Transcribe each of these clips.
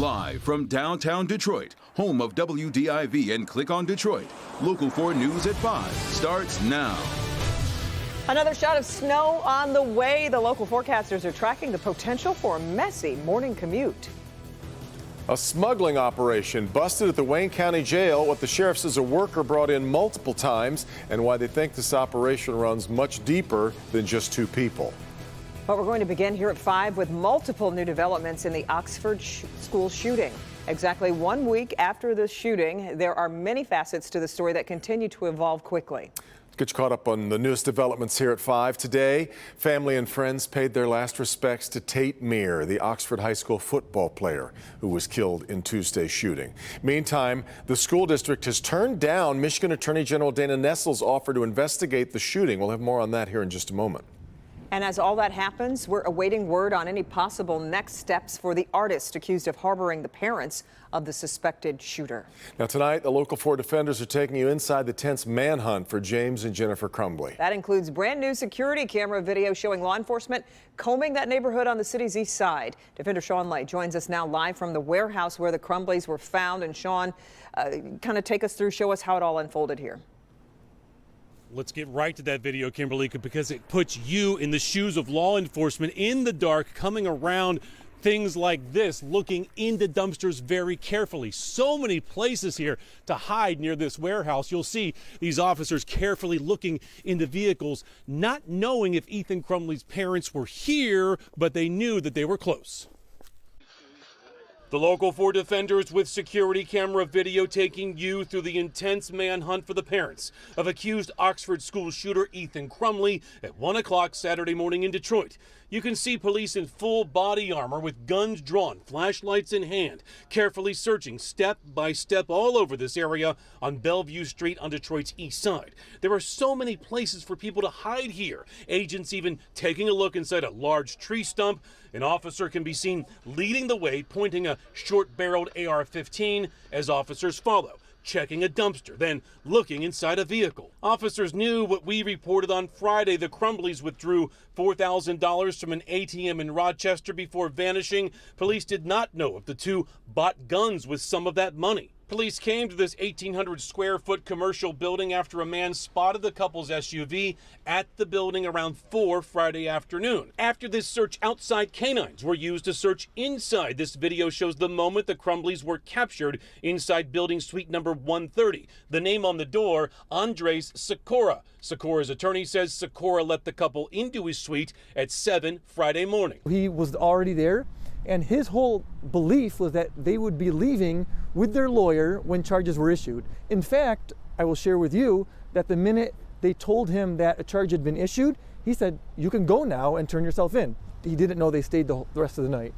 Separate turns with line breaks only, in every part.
Live from downtown Detroit, home of WDIV and Click on Detroit, Local 4 News at 5 starts now.
Another shot of snow on the way. The local forecasters are tracking the potential for a messy morning commute.
A smuggling operation busted at the Wayne County Jail. What the sheriff says a worker brought in multiple times, and why they think this operation runs much deeper than just two people.
But we're going to begin here at 5 with multiple new developments in the Oxford school shooting. Exactly 1 week after the shooting, there are many facets to the story that continue to evolve quickly.
Let's get you caught up on the newest developments here at 5. Today, family and friends paid their last respects to Tate Meir, the Oxford High School football player who was killed in Tuesday's shooting. Meantime, the school district has turned down Michigan Attorney General Dana Nessel's offer to investigate the shooting. We'll have more on that here in just a moment.
And as all that happens, we're awaiting word on any possible next steps for the artist accused of harboring the parents of the suspected shooter.
Now tonight, the Local 4 defenders are taking you inside the tense manhunt for James and Jennifer Crumbley.
That includes brand new security camera video showing law enforcement combing that neighborhood on the city's east side. Defender Sean Lay joins us now live from the warehouse where the Crumbleys were found. And Sean, kind of take us through, show us how it all unfolded here.
Let's get right to that video, Kimberly, because it puts you in the shoes of law enforcement in the dark, coming around things like this, looking into dumpsters very carefully. So many places here to hide near this warehouse. You'll see these officers carefully looking into vehicles, not knowing if Ethan Crumbley's parents were here, but they knew that they were close. The Local 4 defenders with security camera video taking you through the intense manhunt for the parents of accused Oxford school shooter Ethan Crumbley at 1 o'clock Saturday morning in Detroit. You can see police in full body armor with guns drawn, flashlights in hand, carefully searching step by step all over this area on Bellevue Street on Detroit's east side. There are so many places for people to hide here. Agents even taking a look inside a large tree stump. An officer can be seen leading the way, pointing a short-barreled AR-15 as officers follow, checking a dumpster, then looking inside a vehicle. Officers knew what we reported on Friday. The Crumbleys withdrew $4,000 from an ATM in Rochester before vanishing. Police did not know if the two bought guns with some of that money. Police came to this 1,800 square foot commercial building after a man spotted the couple's SUV at the building around 4 Friday afternoon. After this search, outside canines were used to search inside. This video shows the moment the Crumbleys were captured inside building suite number 130. The name on the door, Andres Sikora. Sikora's attorney says Sikora let the couple into his suite at 7 Friday morning.
He was already there, and his whole belief was that they would be leaving with their lawyer when charges were issued. In fact, I will share with you that the minute they told him that a charge had been issued, he said, "You can go now and turn yourself in." He didn't know they stayed the rest of the night.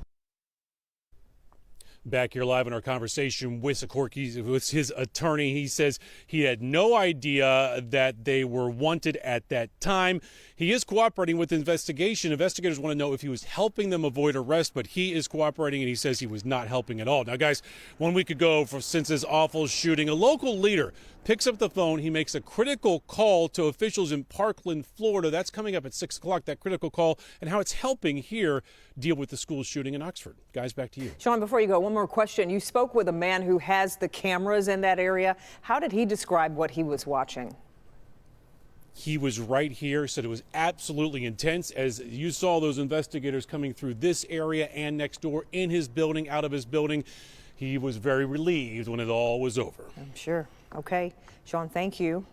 Back here live in our conversation with Sikorski, with his attorney, he says he had no idea that they were wanted at that time. He is cooperating with the investigation. Investigators want to know if he was helping them avoid arrest, but he is cooperating, and he says he was not helping at all. Now, guys, 1 week ago, since this awful shooting, a local leader picks up the phone. He makes a critical call to officials in Parkland, Florida. That's coming up at 6 o'clock, that critical call, and how it's helping here deal with the school shooting in Oxford. Guys, back to you.
Sean, before you go, one more question. You spoke with a man who has the cameras in that area. How did he describe what he was watching?
He was right here, said it was absolutely intense. As you saw those investigators coming through this area and next door in his building, out of his building, he was very relieved when it all was over.
I'm sure. Okay. Sean, thank you.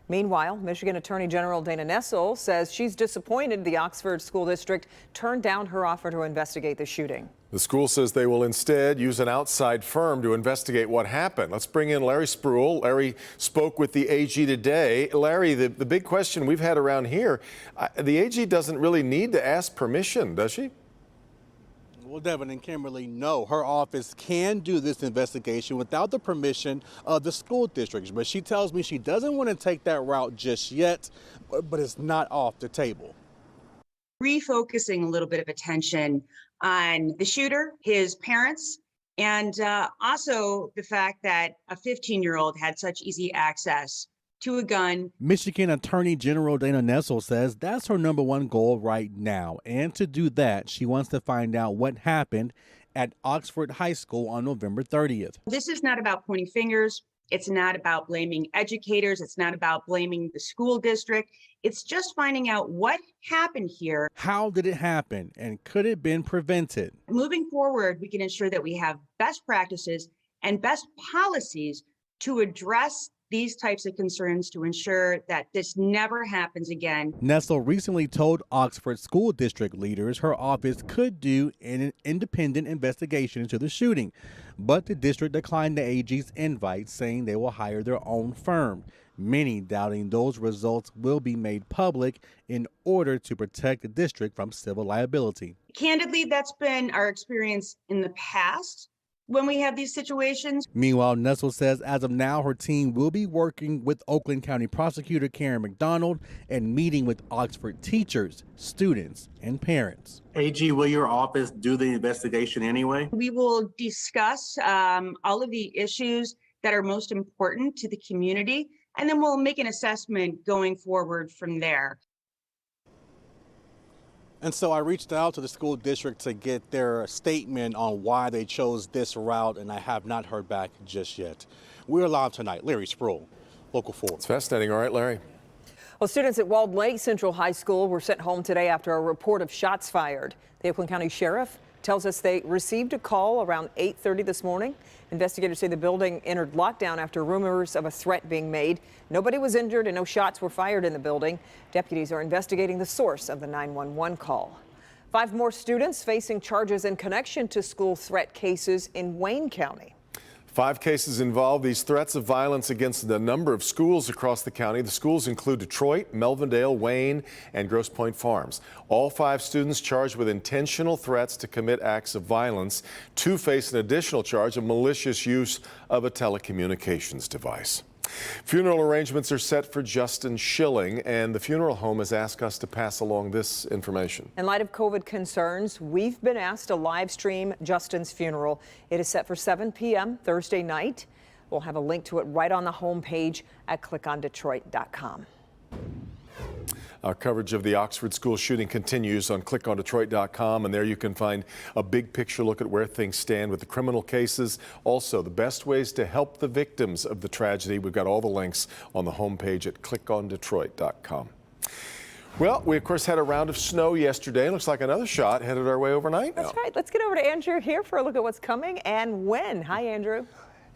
Meanwhile, Michigan Attorney General Dana Nessel says she's disappointed the Oxford School District turned down her offer to investigate the shooting.
The school says they will instead use an outside firm to investigate what happened. Let's bring in Larry Spruill. Larry spoke with the AG today. Larry, the big question we've had around here, the AG doesn't really need to ask permission, does she?
Well, Devin and Kimberly, no. Her office can do this investigation without the permission of the school district. But she tells me she doesn't want to take that route just yet, but it's not off the table.
Refocusing a little bit of attention on the shooter, his parents, and also the fact that a 15-year-old had such easy access to a gun.
Michigan Attorney General Dana Nessel says that's her #1 goal right now. And to do that, she wants to find out what happened at Oxford High School on November 30th.
This is not about pointing fingers. It's not about blaming educators. It's not about blaming the school district. It's just finding out what happened here.
How did it happen, and could it have been prevented?
Moving forward, we can ensure that we have best practices and best policies to address these types of concerns to ensure that this never happens again.
Nessel recently told Oxford school district leaders her office could do an independent investigation into the shooting, but the district declined the AG's invite, saying they will hire their own firm, many doubting those results will be made public in order to protect the district from civil liability.
Candidly, that's been our experience in the past when we have these situations.
Meanwhile, Nessel says as of now, her team will be working with Oakland County Prosecutor Karen McDonald and meeting with Oxford teachers, students, and parents.
AG, will your office do the investigation anyway?
We will discuss all of the issues that are most important to the community, and then we'll make an assessment going forward from there.
And so I reached out to the school district to get their statement on why they chose this route, and I have not heard back just yet. We're live tonight. Larry Sproul, Local 4.
It's fascinating. All right, Larry.
Well, students at Walled Lake Central High School were sent home today after a report of shots fired. The Oakland County Sheriff tells us they received a call around 8:30 this morning. Investigators say the building entered lockdown after rumors of a threat being made. Nobody was injured and no shots were fired in the building. Deputies are investigating the source of the 911 call. 5 more students facing charges in connection to school threat cases in Wayne County.
5 cases involve these threats of violence against a number of schools across the county. The schools include Detroit, Melvindale, Wayne, and Grosse Pointe Farms. All 5 students charged with intentional threats to commit acts of violence. 2 face an additional charge of malicious use of a telecommunications device. Funeral arrangements are set for Justin Schilling, and the funeral home has asked us to pass along this information.
In light of COVID concerns, we've been asked to live stream Justin's funeral. It is set for 7 p.m. Thursday night. We'll have a link to it right on the homepage at clickondetroit.com.
Our coverage of the Oxford school shooting continues on clickondetroit.com, and there you can find a big picture look at where things stand with the criminal cases. Also, the best ways to help the victims of the tragedy. We've got all the links on the homepage at clickondetroit.com. Well, we of course had a round of snow yesterday. Looks like another shot headed our way overnight now.
That's right. Let's get over to Andrew here for a look at what's coming and when. Hi, Andrew.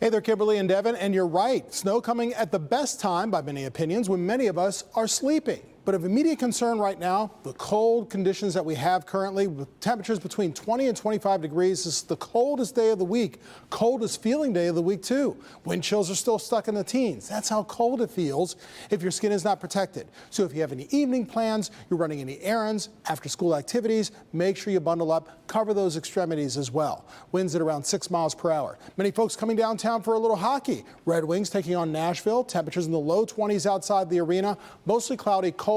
Hey there, Kimberly and Devin, and you're right. Snow coming at the best time, by many opinions, when many of us are sleeping. But of immediate concern right now, the cold conditions that we have currently with temperatures between 20 and 25 degrees. This is the coldest day of the week, coldest feeling day of the week too. Wind chills are still stuck in the teens. That's how cold it feels if your skin is not protected. So if you have any evening plans, you're running any errands, after school activities, make sure you bundle up, cover those extremities as well. Winds at around 6 miles per hour. Many folks coming downtown for a little hockey. Red Wings taking on Nashville. Temperatures in the low 20s outside the arena. Mostly cloudy, cold,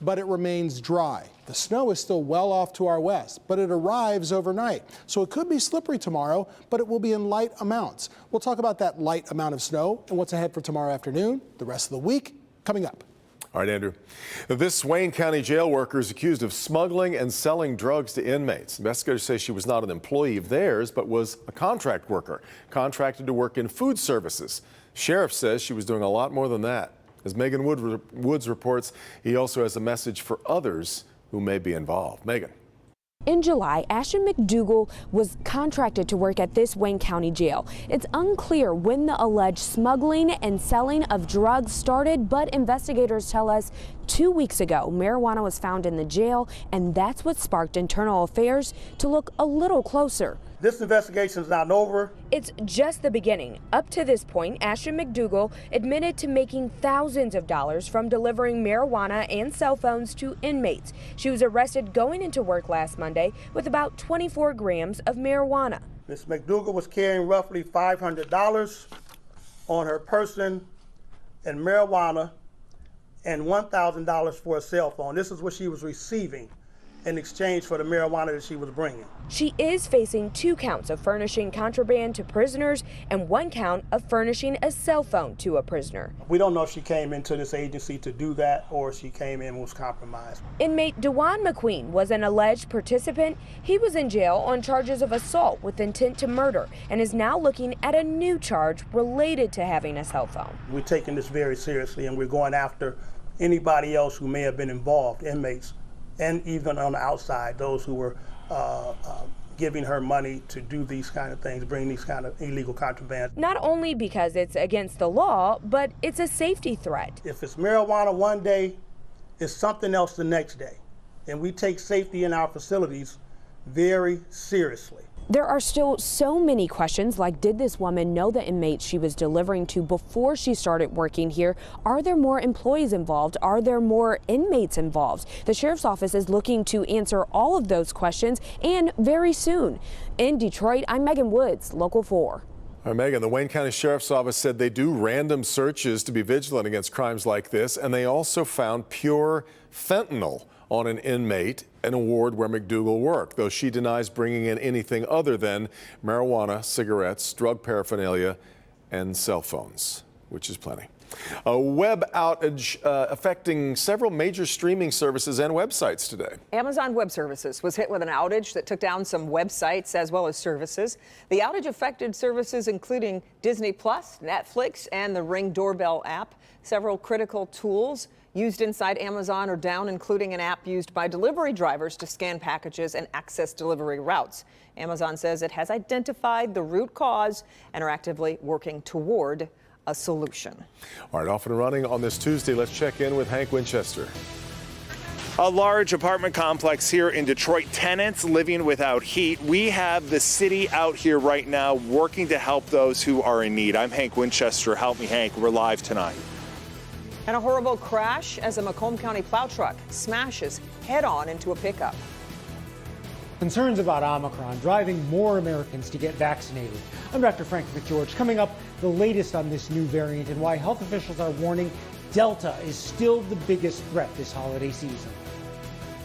but it remains dry. The snow is still well off to our west, but it arrives overnight. So it could be slippery tomorrow, but it will be in light amounts. We'll talk about that light amount of snow and what's ahead for tomorrow afternoon, the rest of the week, coming up.
All right, Andrew. This Wayne County jail worker is accused of smuggling and selling drugs to inmates. Investigators say she was not an employee of theirs, but was a contract worker, contracted to work in food services. Sheriff says she was doing a lot more than that. As Megan Woods reports, he also has a message for others who may be involved. Megan.
In July, Ashton McDougal was contracted to work at this Wayne County jail. It's unclear when the alleged smuggling and selling of drugs started, but investigators tell us 2 weeks ago, marijuana was found in the jail, and that's what sparked internal affairs to look a little closer.
This investigation is not over.
It's just the beginning. Up to this point, Ashton McDougal admitted to making thousands of dollars from delivering marijuana and cell phones to inmates. She was arrested going into work last Monday with about 24 grams of marijuana.
Ms. McDougal was carrying roughly $500 on her person and marijuana and $1,000 for a cell phone. This is what she was receiving in exchange for the marijuana that she was bringing.
She is facing 2 counts of furnishing contraband to prisoners and 1 count of furnishing a cell phone to a prisoner.
We don't know if she came into this agency to do that or she came in and was compromised.
Inmate DeJuan McQueen was an alleged participant. He was in jail on charges of assault with intent to murder and is now looking at a new charge related to having a cell phone.
We're taking this very seriously and we're going after anybody else who may have been involved, inmates, and even on the outside, those who were giving her money to do these kind of things, bring these kind of illegal contraband.
Not only because it's against the law, but it's a safety threat.
If it's marijuana one day, it's something else the next day. And we take safety in our facilities very seriously.
There are still so many questions, like did this woman know the inmates she was delivering to before she started working here? Are there more employees involved? Are there more inmates involved? The sheriff's office is looking to answer all of those questions, and very soon. In Detroit, I'm Megan Woods, Local 4.
All right, Megan, the Wayne County Sheriff's Office said they do random searches to be vigilant against crimes like this, and they also found pure fentanyl on an inmate, an award where McDougal worked, though she denies bringing in anything other than marijuana, cigarettes, drug paraphernalia, and cell phones, which is plenty. A web outage affecting several major streaming services and websites today.
Amazon Web Services was hit with an outage that took down some websites as well as services. The outage affected services including Disney+, Netflix, and the Ring doorbell app. Several critical tools used inside Amazon are down, including an app used by delivery drivers to scan packages and access delivery routes. Amazon says it has identified the root cause and are actively working toward a solution.
All right, off and running on this Tuesday. Let's check in with Hank Winchester.
A large apartment complex here in Detroit, tenants living without heat. We have the city out here right now working to help those who are in need. I'm Hank Winchester. Help me, Hank. We're live tonight.
And a horrible crash as a Macomb County plow truck smashes head-on into a pickup.
Concerns about Omicron driving more Americans to get vaccinated. I'm Dr. Frank McGeorge. Coming up, the latest on this new variant and why health officials are warning Delta is still the biggest threat this holiday season.